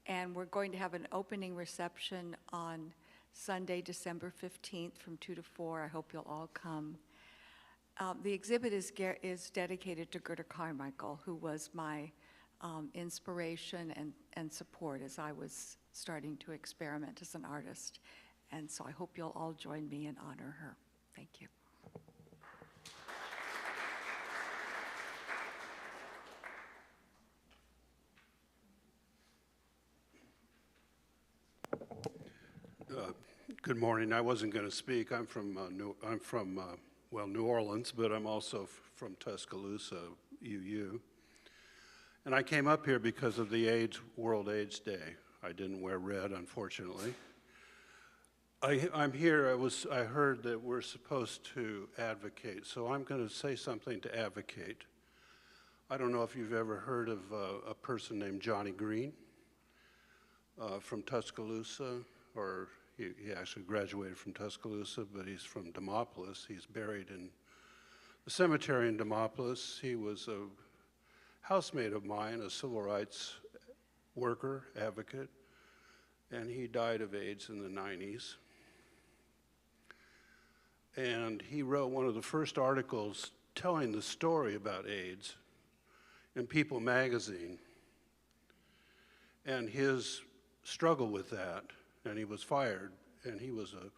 And we're going to have an opening reception on Sunday, December 15th from 2 to 4. I hope you'll all come. The exhibit is dedicated to Gerda Carmichael, who was my inspiration and support as I was starting to experiment as an artist. And so I hope you'll all join me and honor her. Thank you. Good morning. I wasn't going to speak. I'm from New Orleans, but I'm also from Tuscaloosa, UU. And I came up here because of the World AIDS Day. I didn't wear red, unfortunately. I'm here. I heard that we're supposed to advocate, so I'm going to say something to advocate. I don't know if you've ever heard of a person named Johnny Green from Tuscaloosa, or he actually graduated from Tuscaloosa, but he's from Demopolis. He's buried in the cemetery in Demopolis. He was a housemate of mine, a civil rights worker, advocate, and he died of AIDS in the 90s. And he wrote one of the first articles telling the story about AIDS in People magazine and his struggle with that, and he was fired, and he was a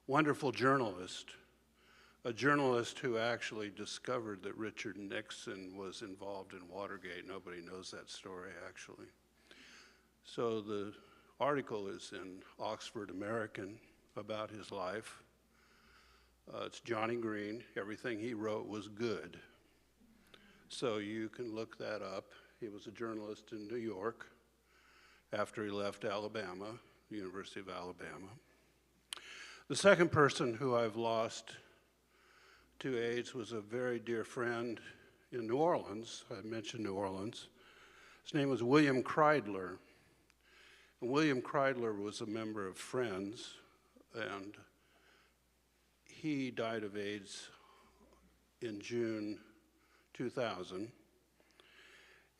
wonderful journalist, a journalist who actually discovered that Richard Nixon was involved in Watergate. Nobody knows that story, actually. So the article is in Oxford American about his life. It's Johnny Green. Everything he wrote was good. So you can look that up. He was a journalist in New York after he left Alabama, the University of Alabama. The second person who I've lost to AIDS was a very dear friend in New Orleans. I mentioned New Orleans. His name was William Kreidler. And William Kreidler was a member of Friends, and he died of AIDS in June 2000.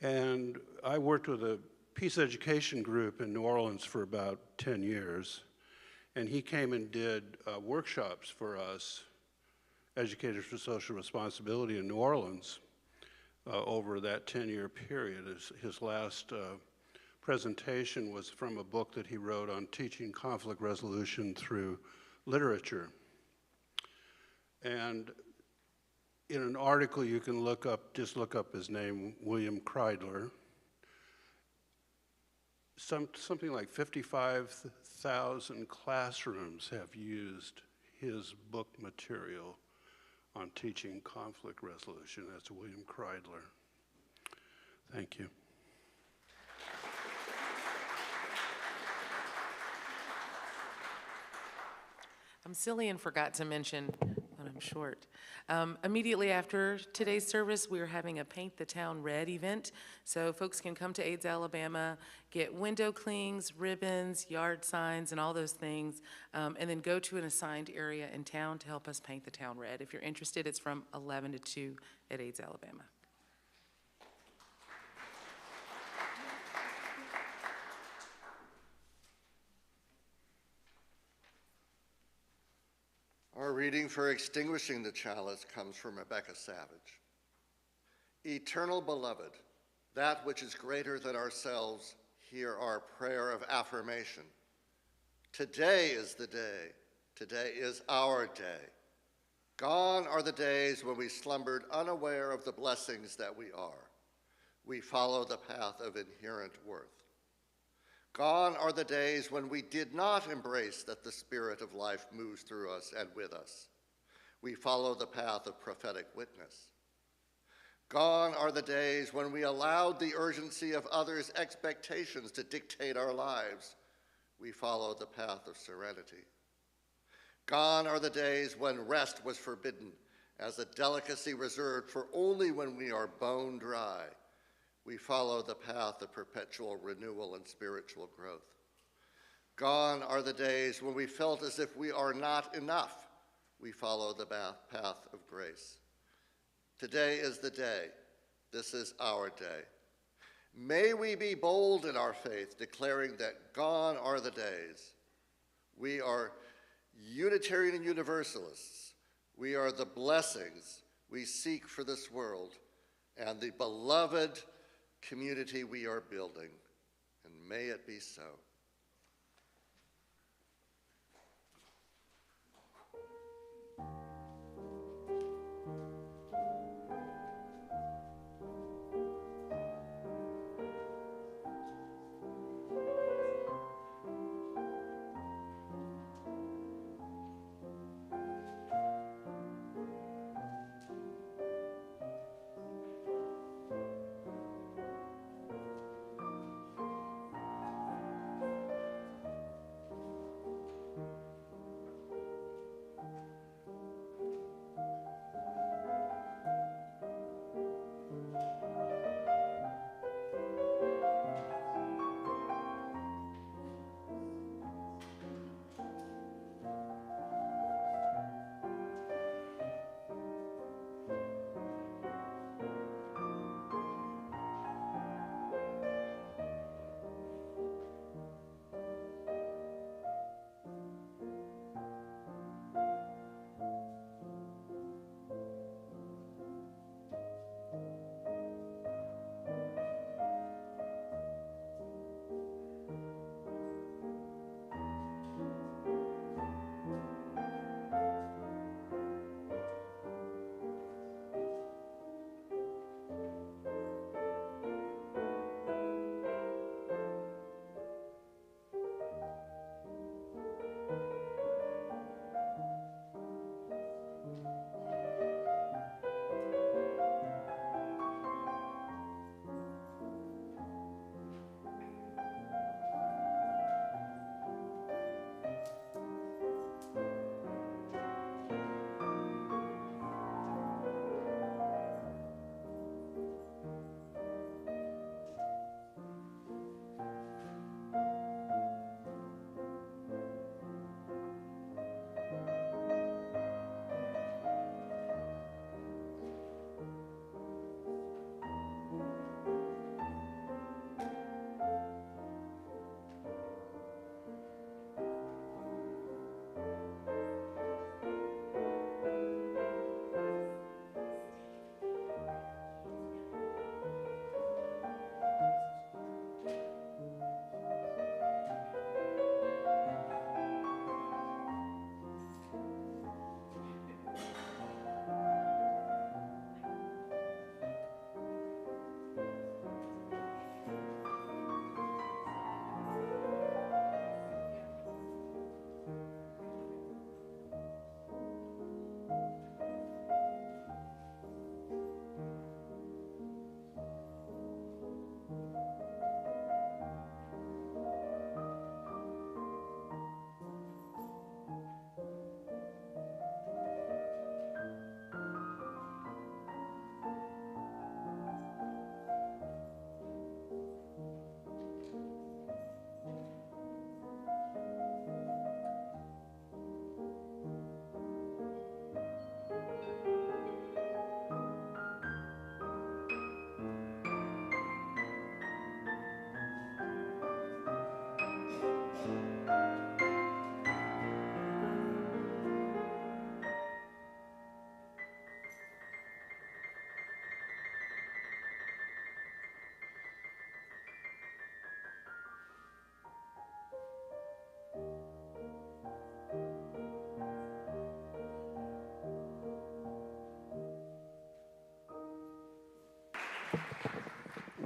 And I worked with a peace education group in New Orleans for about 10 years. And he came and did workshops for us, Educators for Social Responsibility in New Orleans, over that 10-year period. His last presentation was from a book that he wrote on teaching conflict resolution through literature. And in an article you can look up, just look up his name, William Kreidler. Something like 55,000 classrooms have used his book material on teaching conflict resolution. That's William Kreidler. Thank you. I'm silly and forgot to mention, but I'm short. Immediately after today's service, we're having a Paint the Town Red event. So folks can come to AIDS Alabama, get window clings, ribbons, yard signs, and all those things, and then go to an assigned area in town to help us paint the town red. If you're interested, it's from 11 to 2 at AIDS Alabama. Our reading for extinguishing the chalice comes from Rebecca Savage. Eternal Beloved, that which is greater than ourselves, hear our prayer of affirmation. Today is the day. Today is our day. Gone are the days when we slumbered unaware of the blessings that we are. We follow the path of inherent worth. Gone are the days when we did not embrace that the Spirit of life moves through us and with us. We follow the path of prophetic witness. Gone are the days when we allowed the urgency of others' expectations to dictate our lives. We follow the path of serenity. Gone are the days when rest was forbidden as a delicacy reserved for only when we are bone dry. We follow the path of perpetual renewal and spiritual growth. Gone are the days when we felt as if we are not enough. We follow the path of grace. Today is the day. This is our day. May we be bold in our faith, declaring that gone are the days. We are Unitarian and Universalists. We are the blessings we seek for this world and the beloved community we are building, and may it be so.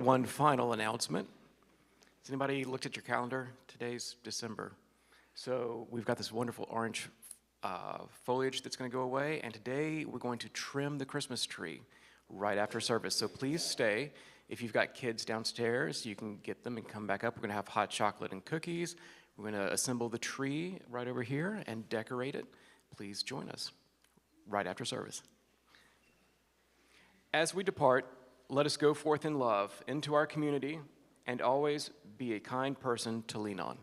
one final announcement. Has anybody looked at your calendar? Today's December. So we've got this wonderful orange foliage that's going to go away, and today we're going to trim the Christmas tree right after service. So please stay. If you've got kids downstairs, you can get them and come back up. We're going to have hot chocolate and cookies. We're going to assemble the tree right over here and decorate it. Please join us right after service. As we depart, let us go forth in love into our community and always be a kind person to lean on.